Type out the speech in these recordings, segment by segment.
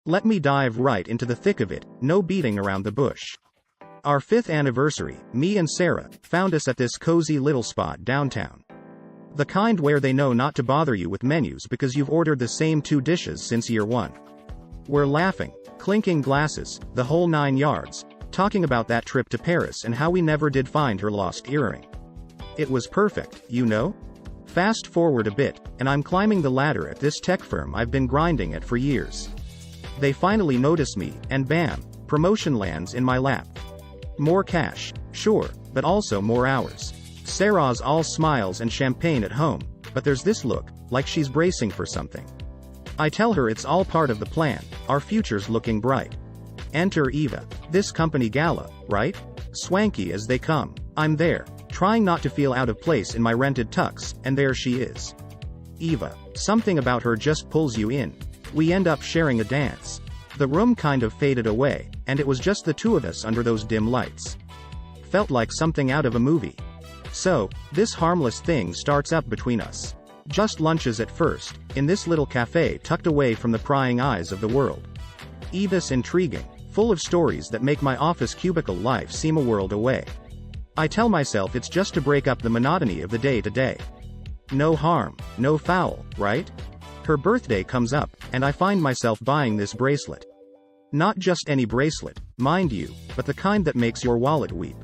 Let me dive right into the thick of it, no beating around the bush. Our 5th anniversary, me and Sarah, found us at this cozy little spot downtown. The kind where they know not to bother you with menus because you've ordered the same 2 dishes since year 1. We're laughing, clinking glasses, the whole 9 yards, talking about that trip to Paris and how we never did find her lost earring. It was perfect, you know? Fast forward a bit, and I'm climbing the ladder at this tech firm I've been grinding at for years. They finally notice me, and bam, promotion lands in my lap. More cash, sure, but also more hours. Sarah's all smiles and champagne at home, but there's this look, like she's bracing for something. I tell her it's all part of the plan, our future's looking bright. Enter Eva, this company gala, right? Swanky as they come. I'm there, trying not to feel out of place in my rented tux, and there she is. Eva, something about her just pulls you in. We end up sharing a dance. The room kind of faded away, and it was just the 2 of us under those dim lights. Felt like something out of a movie. So, this harmless thing starts up between us. Just lunches at first, in this little cafe tucked away from the prying eyes of the world. Eva's intriguing, full of stories that make my office cubicle life seem a world away. I tell myself it's just to break up the monotony of the day-to-day. No harm, no foul, right? Her birthday comes up, and I find myself buying this bracelet. Not just any bracelet, mind you, but the kind that makes your wallet weep.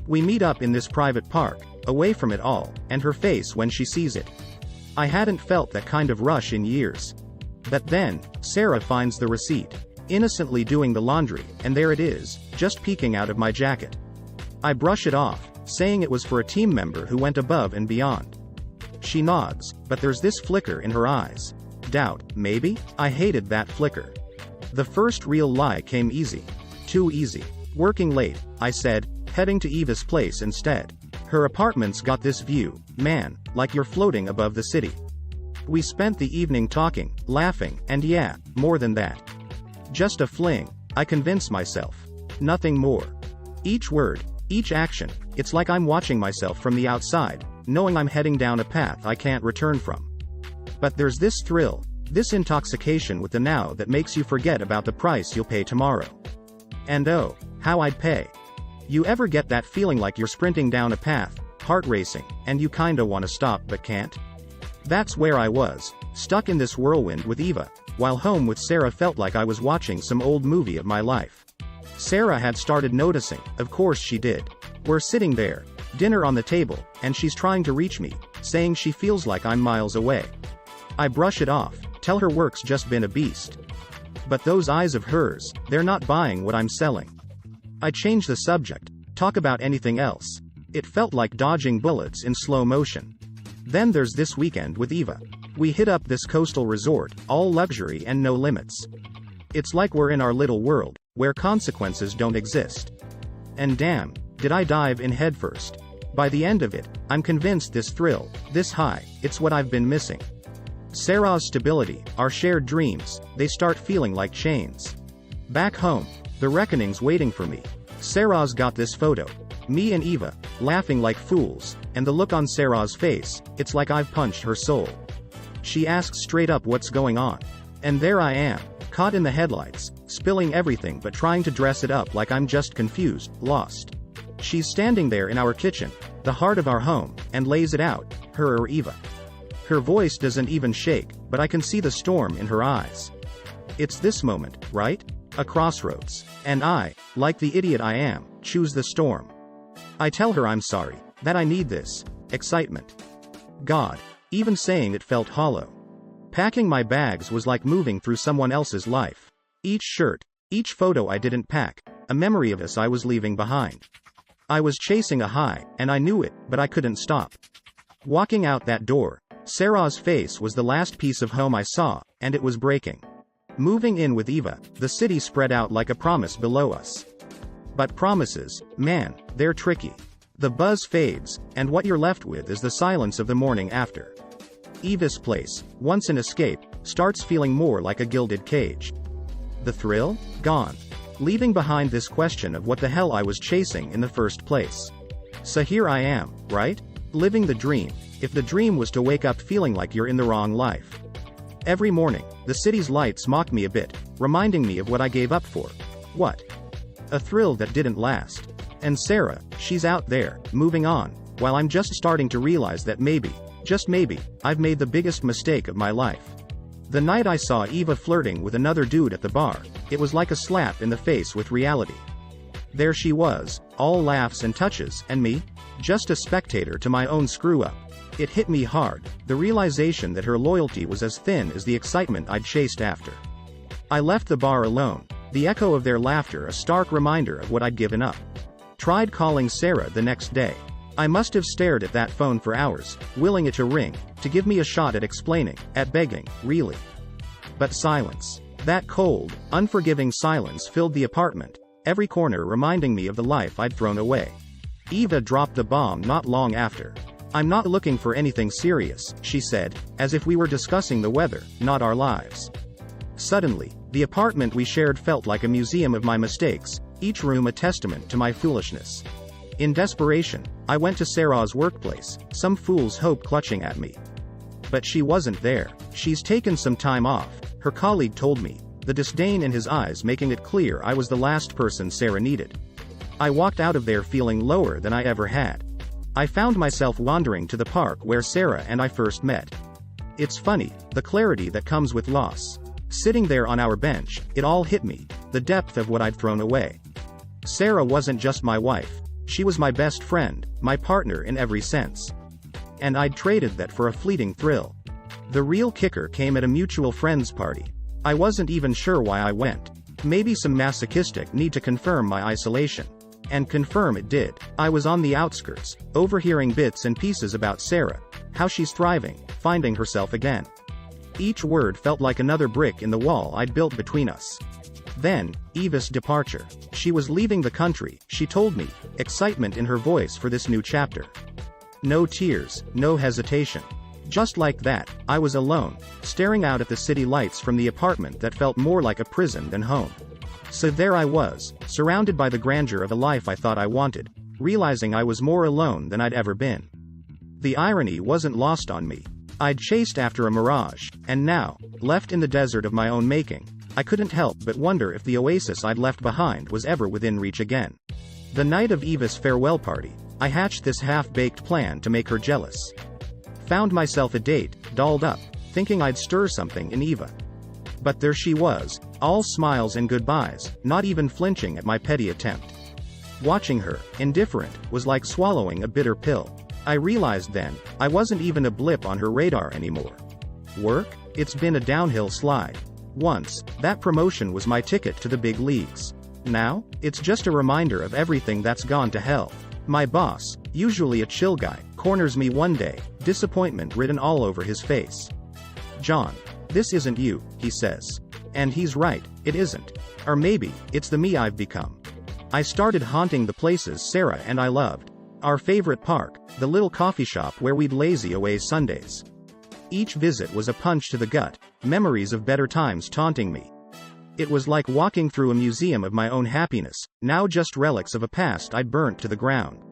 We meet up in this private park, away from it all, and her face when she sees it. I hadn't felt that kind of rush in years. But then, Sarah finds the receipt. Innocently doing the laundry, and there it is, just peeking out of my jacket. I brush it off, saying it was for a team member who went above and beyond. She nods, but there's this flicker in her eyes. Doubt, maybe? I hated that flicker. The first real lie came easy. Too easy. Working late, I said, heading to Eva's place instead. Her apartment's got this view, man, like you're floating above the city. We spent the evening talking, laughing, and yeah, more than that. Just a fling, I convince myself. Nothing more. Each word, each action, it's like I'm watching myself from the outside, knowing I'm heading down a path I can't return from. But there's this thrill, this intoxication with the now that makes you forget about the price you'll pay tomorrow. And oh, how I'd pay. You ever get that feeling like you're sprinting down a path, heart racing, and you kinda wanna stop but can't? That's where I was, stuck in this whirlwind with Eva, while home with Sarah felt like I was watching some old movie of my life. Sarah had started noticing, of course she did. We're sitting there, dinner on the table, and she's trying to reach me, saying she feels like I'm miles away. I brush it off, tell her work's just been a beast. But those eyes of hers, they're not buying what I'm selling. I change the subject, talk about anything else. It felt like dodging bullets in slow motion. Then there's this weekend with Eva. We hit up this coastal resort, all luxury and no limits. It's like we're in our little world, where consequences don't exist. And damn, did I dive in headfirst. By the end of it, I'm convinced this thrill, this high, it's what I've been missing. Sarah's stability, our shared dreams, they start feeling like chains. Back home, the reckoning's waiting for me. Sarah's got this photo. Me and Eva, laughing like fools, and the look on Sarah's face, it's like I've punched her soul. She asks straight up what's going on. And there I am, caught in the headlights, spilling everything but trying to dress it up like I'm just confused, lost. She's standing there in our kitchen, the heart of our home, and lays it out, her or Eva. Her voice doesn't even shake, but I can see the storm in her eyes. It's this moment, right? A crossroads. And I, like the idiot I am, choose the storm. I tell her I'm sorry, that I need this excitement. God, even saying it felt hollow. Packing my bags was like moving through someone else's life. Each shirt, each photo I didn't pack, a memory of us I was leaving behind. I was chasing a high, and I knew it, but I couldn't stop. Walking out that door, Sarah's face was the last piece of home I saw, and it was breaking. Moving in with Eva, the city spread out like a promise below us. But promises, man, they're tricky. The buzz fades, and what you're left with is the silence of the morning after. Eva's place, once an escape, starts feeling more like a gilded cage. The thrill? Gone. Leaving behind this question of what the hell I was chasing in the first place. So here I am, right? Living the dream, if the dream was to wake up feeling like you're in the wrong life. Every morning, the city's lights mock me a bit, reminding me of what I gave up for. What? A thrill that didn't last. And Sarah, she's out there, moving on, while I'm just starting to realize that maybe, just maybe, I've made the biggest mistake of my life. The night I saw Eva flirting with another dude at the bar, it was like a slap in the face with reality. There she was, all laughs and touches, and me? Just a spectator to my own screw-up. It hit me hard, the realization that her loyalty was as thin as the excitement I'd chased after. I left the bar alone, the echo of their laughter a stark reminder of what I'd given up. Tried calling Sarah the next day. I must have stared at that phone for hours, willing it to ring, to give me a shot at explaining, at begging, really. But silence. That cold, unforgiving silence filled the apartment, every corner reminding me of the life I'd thrown away. Eva dropped the bomb not long after. "I'm not looking for anything serious," she said, as if we were discussing the weather, not our lives. Suddenly, the apartment we shared felt like a museum of my mistakes, each room a testament to my foolishness. In desperation, I went to Sarah's workplace, some fool's hope clutching at me. But she wasn't there. "She's taken some time off," her colleague told me, the disdain in his eyes making it clear I was the last person Sarah needed. I walked out of there feeling lower than I ever had. I found myself wandering to the park where Sarah and I first met. It's funny, the clarity that comes with loss. Sitting there on our bench, it all hit me, the depth of what I'd thrown away. Sarah wasn't just my wife. She was my best friend, my partner in every sense. And I'd traded that for a fleeting thrill. The real kicker came at a mutual friends party. I wasn't even sure why I went. Maybe some masochistic need to confirm my isolation. And confirm it did. I was on the outskirts, overhearing bits and pieces about Sarah, how she's thriving, finding herself again. Each word felt like another brick in the wall I'd built between us. Then, Eva's departure. She was leaving the country, she told me, excitement in her voice for this new chapter. No tears, no hesitation. Just like that, I was alone, staring out at the city lights from the apartment that felt more like a prison than home. So there I was, surrounded by the grandeur of the life I thought I wanted, realizing I was more alone than I'd ever been. The irony wasn't lost on me. I'd chased after a mirage, and now, left in the desert of my own making, I couldn't help but wonder if the oasis I'd left behind was ever within reach again. The night of Eva's farewell party, I hatched this half-baked plan to make her jealous. Found myself a date, dolled up, thinking I'd stir something in Eva. But there she was, all smiles and goodbyes, not even flinching at my petty attempt. Watching her, indifferent, was like swallowing a bitter pill. I realized then, I wasn't even a blip on her radar anymore. Work? It's been a downhill slide. Once, that promotion was my ticket to the big leagues. Now, it's just a reminder of everything that's gone to hell. My boss, usually a chill guy, corners me one day, disappointment written all over his face. "John, this isn't you," he says. And he's right, it isn't. Or maybe, it's the me I've become. I started haunting the places Sarah and I loved. Our favorite park, the little coffee shop where we'd lazy away Sundays. Each visit was a punch to the gut, memories of better times taunting me. It was like walking through a museum of my own happiness, now just relics of a past I'd burnt to the ground.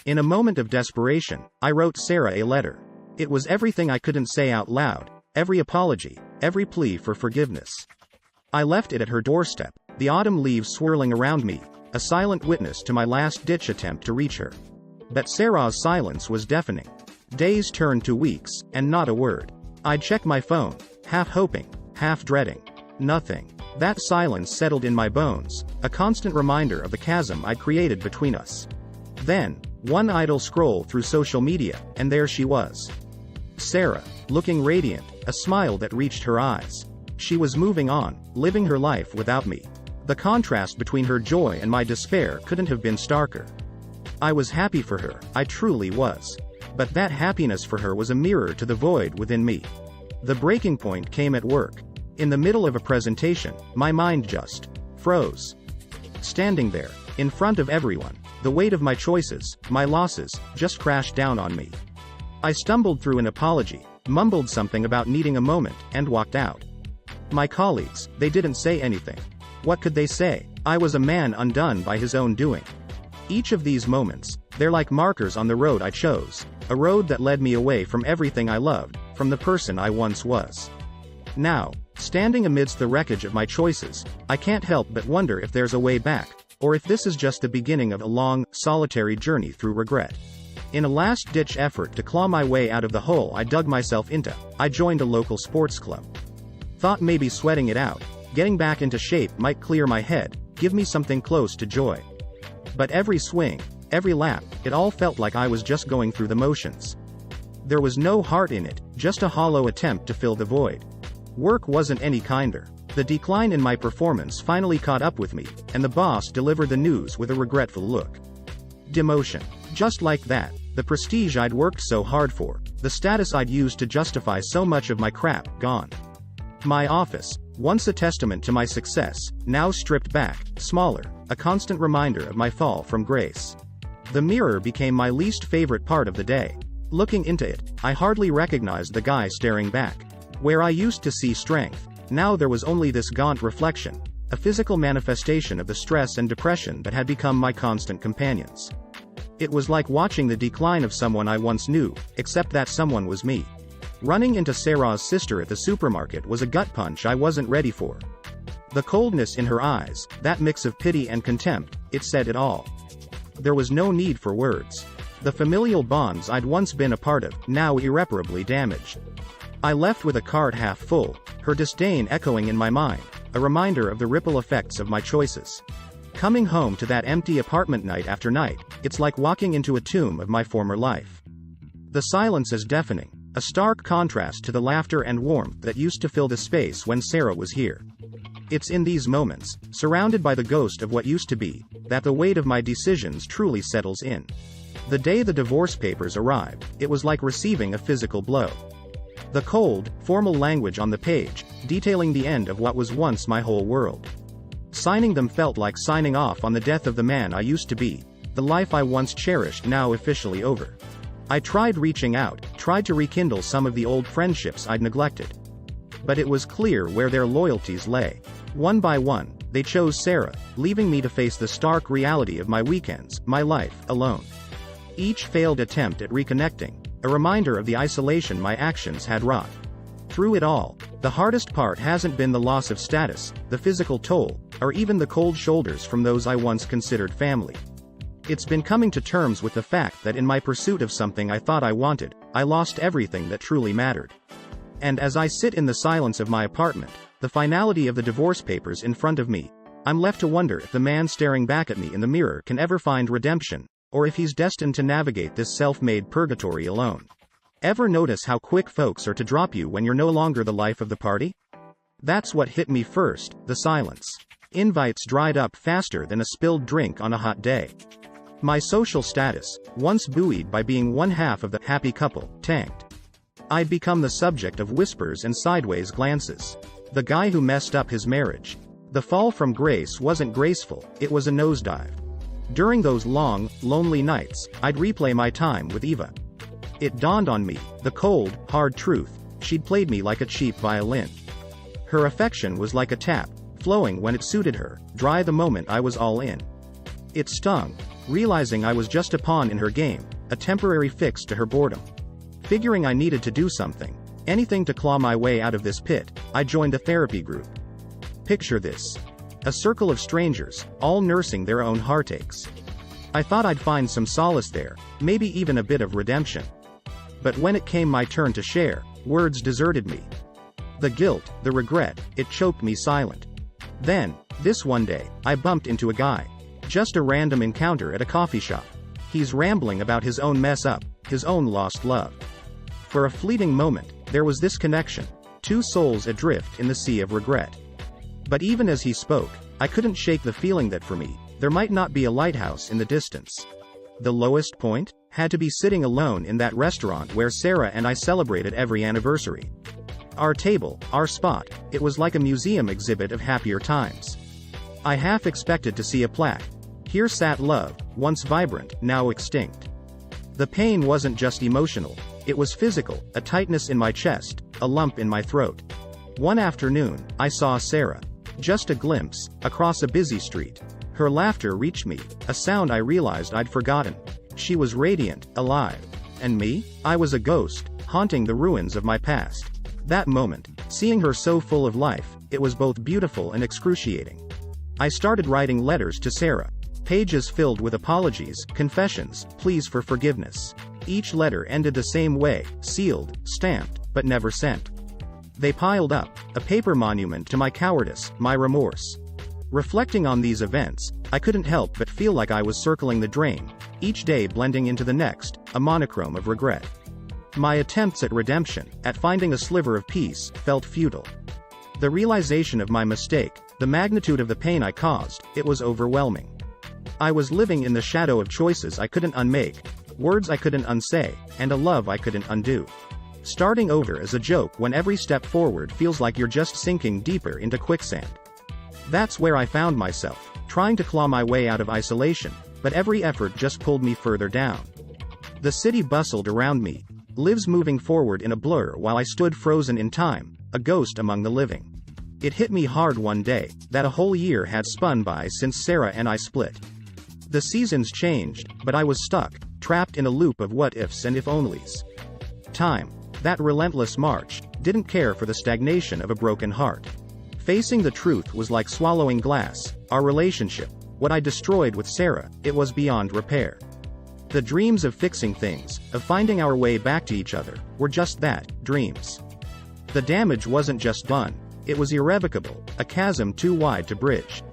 In a moment of desperation, I wrote Sarah a letter. It was everything I couldn't say out loud, every apology, every plea for forgiveness. I left it at her doorstep, the autumn leaves swirling around me, a silent witness to my last-ditch attempt to reach her. But Sarah's silence was deafening. Days turned to weeks, and not a word. I'd check my phone, half hoping, half dreading. Nothing. That silence settled in my bones, a constant reminder of the chasm I'd created between us. Then, one idle scroll through social media, and there she was. Sarah, looking radiant, a smile that reached her eyes. She was moving on, living her life without me. The contrast between her joy and my despair couldn't have been starker. I was happy for her, I truly was. But that happiness for her was a mirror to the void within me. The breaking point came at work. In the middle of a presentation, my mind just froze. Standing there, in front of everyone, the weight of my choices, my losses, just crashed down on me. I stumbled through an apology, mumbled something about needing a moment, and walked out. My colleagues, they didn't say anything. What could they say? I was a man undone by his own doing. Each of these moments, they're like markers on the road I chose, a road that led me away from everything I loved, from the person I once was. Now, standing amidst the wreckage of my choices, I can't help but wonder if there's a way back, or if this is just the beginning of a long, solitary journey through regret. In a last-ditch effort to claw my way out of the hole I dug myself into, I joined a local sports club. Thought maybe sweating it out, getting back into shape might clear my head, give me something close to joy. But every swing, every lap, it all felt like I was just going through the motions. There was no heart in it, just a hollow attempt to fill the void. Work wasn't any kinder. The decline in my performance finally caught up with me, and the boss delivered the news with a regretful look. Demotion. Just like that, the prestige I'd worked so hard for, the status I'd used to justify so much of my crap, gone. My office, once a testament to my success, now stripped back, smaller, a constant reminder of my fall from grace. The mirror became my least favorite part of the day. Looking into it, I hardly recognized the guy staring back. Where I used to see strength, now there was only this gaunt reflection, a physical manifestation of the stress and depression that had become my constant companions. It was like watching the decline of someone I once knew, except that someone was me. Running into Sarah's sister at the supermarket was a gut punch I wasn't ready for. The coldness in her eyes, that mix of pity and contempt, it said it all. There was no need for words. The familial bonds I'd once been a part of, now irreparably damaged. I left with a cart half full, her disdain echoing in my mind, a reminder of the ripple effects of my choices. Coming home to that empty apartment night after night, it's like walking into a tomb of my former life. The silence is deafening, a stark contrast to the laughter and warmth that used to fill the space when Sarah was here. It's in these moments, surrounded by the ghost of what used to be, that the weight of my decisions truly settles in. The day the divorce papers arrived, it was like receiving a physical blow. The cold, formal language on the page, detailing the end of what was once my whole world. Signing them felt like signing off on the death of the man I used to be, the life I once cherished now officially over. I tried reaching out, tried to rekindle some of the old friendships I'd neglected. But it was clear where their loyalties lay. One by one, they chose Sarah, leaving me to face the stark reality of my weekends, my life, alone. Each failed attempt at reconnecting, a reminder of the isolation my actions had wrought. Through it all, the hardest part hasn't been the loss of status, the physical toll, or even the cold shoulders from those I once considered family. It's been coming to terms with the fact that in my pursuit of something I thought I wanted, I lost everything that truly mattered. And as I sit in the silence of my apartment, the finality of the divorce papers in front of me, I'm left to wonder if the man staring back at me in the mirror can ever find redemption, or if he's destined to navigate this self-made purgatory alone. Ever notice how quick folks are to drop you when you're no longer the life of the party? That's what hit me first, the silence. Invites dried up faster than a spilled drink on a hot day. My social status, once buoyed by being one half of the happy couple, tanked. I'd become the subject of whispers and sideways glances. The guy who messed up his marriage. The fall from grace wasn't graceful, it was a nosedive. During those long, lonely nights, I'd replay my time with Eva. It dawned on me, the cold, hard truth, she'd played me like a cheap violin. Her affection was like a tap, flowing when it suited her, dry the moment I was all in. It stung, realizing I was just a pawn in her game, a temporary fix to her boredom. Figuring I needed to do something, anything to claw my way out of this pit, I joined a therapy group. Picture this. A circle of strangers, all nursing their own heartaches. I thought I'd find some solace there, maybe even a bit of redemption. But when it came my turn to share, words deserted me. The guilt, the regret, it choked me silent. Then, this one day, I bumped into a guy. Just a random encounter at a coffee shop. He's rambling about his own mess up, his own lost love. For a fleeting moment, there was this connection, two souls adrift in the sea of regret. But even as he spoke, I couldn't shake the feeling that for me, there might not be a lighthouse in the distance. The lowest point? Had to be sitting alone in that restaurant where Sarah and I celebrated every anniversary. Our table, our spot, it was like a museum exhibit of happier times. I half expected to see a plaque. Here sat love, once vibrant, now extinct. The pain wasn't just emotional, it was physical, a tightness in my chest, a lump in my throat. One afternoon, I saw Sarah. Just a glimpse, across a busy street. Her laughter reached me, a sound I realized I'd forgotten. She was radiant, alive. And me? I was a ghost, haunting the ruins of my past. That moment, Seeing her so full of life, it was both beautiful and excruciating. I started writing letters to Sarah. Pages filled with apologies, confessions, pleas for forgiveness. Each letter ended the same way, sealed, stamped, but never sent. They piled up, a paper monument to my cowardice, my remorse. Reflecting on these events, I couldn't help but feel like I was circling the drain, each day blending into the next, a monochrome of regret. My attempts at redemption, at finding a sliver of peace, felt futile. The realization of my mistake, the magnitude of the pain I caused, it was overwhelming. I was living in the shadow of choices I couldn't unmake, words I couldn't unsay, and a love I couldn't undo. Starting over is a joke when every step forward feels like you're just sinking deeper into quicksand. That's where I found myself, trying to claw my way out of isolation, but every effort just pulled me further down. The city bustled around me, lives moving forward in a blur while I stood frozen in time, a ghost among the living. It hit me hard one day, that a whole year had spun by since Sarah and I split. The seasons changed, but I was stuck, trapped in a loop of what-ifs and if-onlys. Time, that relentless march, didn't care for the stagnation of a broken heart. Facing the truth was like swallowing glass. Our relationship, what I destroyed with Sarah, it was beyond repair. The dreams of fixing things, of finding our way back to each other, were just that, dreams. The damage wasn't just done, it was irrevocable, a chasm too wide to bridge.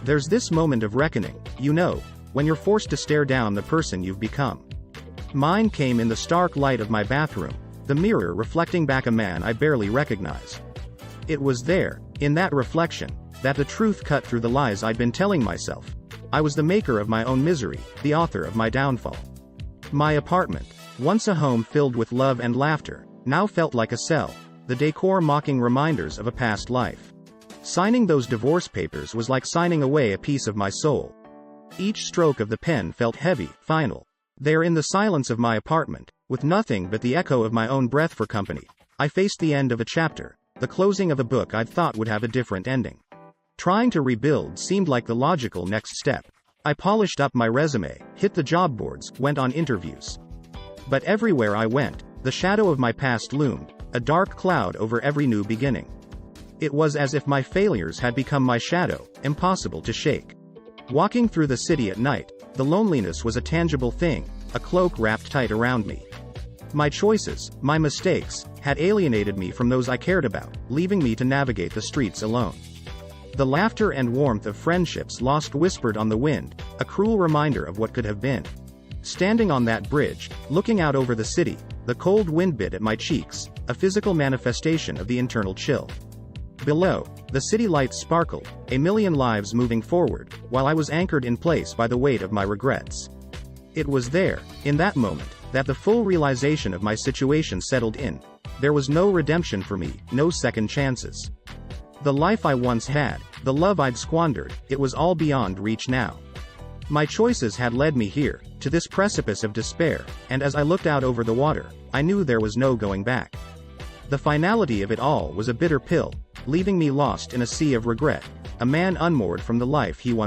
There's this moment of reckoning, you know, when you're forced to stare down the person you've become. Mine came in the stark light of my bathroom, the mirror reflecting back a man I barely recognized. It was there, in that reflection, that the truth cut through the lies I'd been telling myself. I was the maker of my own misery, the author of my downfall. My apartment, once a home filled with love and laughter, now felt like a cell, the decor mocking reminders of a past life. Signing those divorce papers was like signing away a piece of my soul. Each stroke of the pen felt heavy, final. There in the silence of my apartment, with nothing but the echo of my own breath for company, I faced the end of a chapter, the closing of a book I'd thought would have a different ending. Trying to rebuild seemed like the logical next step. I polished up my resume, hit the job boards, went on interviews. But everywhere I went, the shadow of my past loomed, a dark cloud over every new beginning. It was as if my failures had become my shadow, impossible to shake. Walking through the city at night, the loneliness was a tangible thing, a cloak wrapped tight around me. My choices, my mistakes, had alienated me from those I cared about, leaving me to navigate the streets alone. The laughter and warmth of friendships lost whispered on the wind, a cruel reminder of what could have been. Standing on that bridge, looking out over the city, the cold wind bit at my cheeks, a physical manifestation of the internal chill. Below, the city lights sparkled, a million lives moving forward, while I was anchored in place by the weight of my regrets. It was there, in that moment, that the full realization of my situation settled in. There was no redemption for me, no second chances. The life I once had, the love I'd squandered, it was all beyond reach now. My choices had led me here, to this precipice of despair, and as I looked out over the water, I knew there was no going back. The finality of it all was a bitter pill, leaving me lost in a sea of regret, a man unmoored from the life he once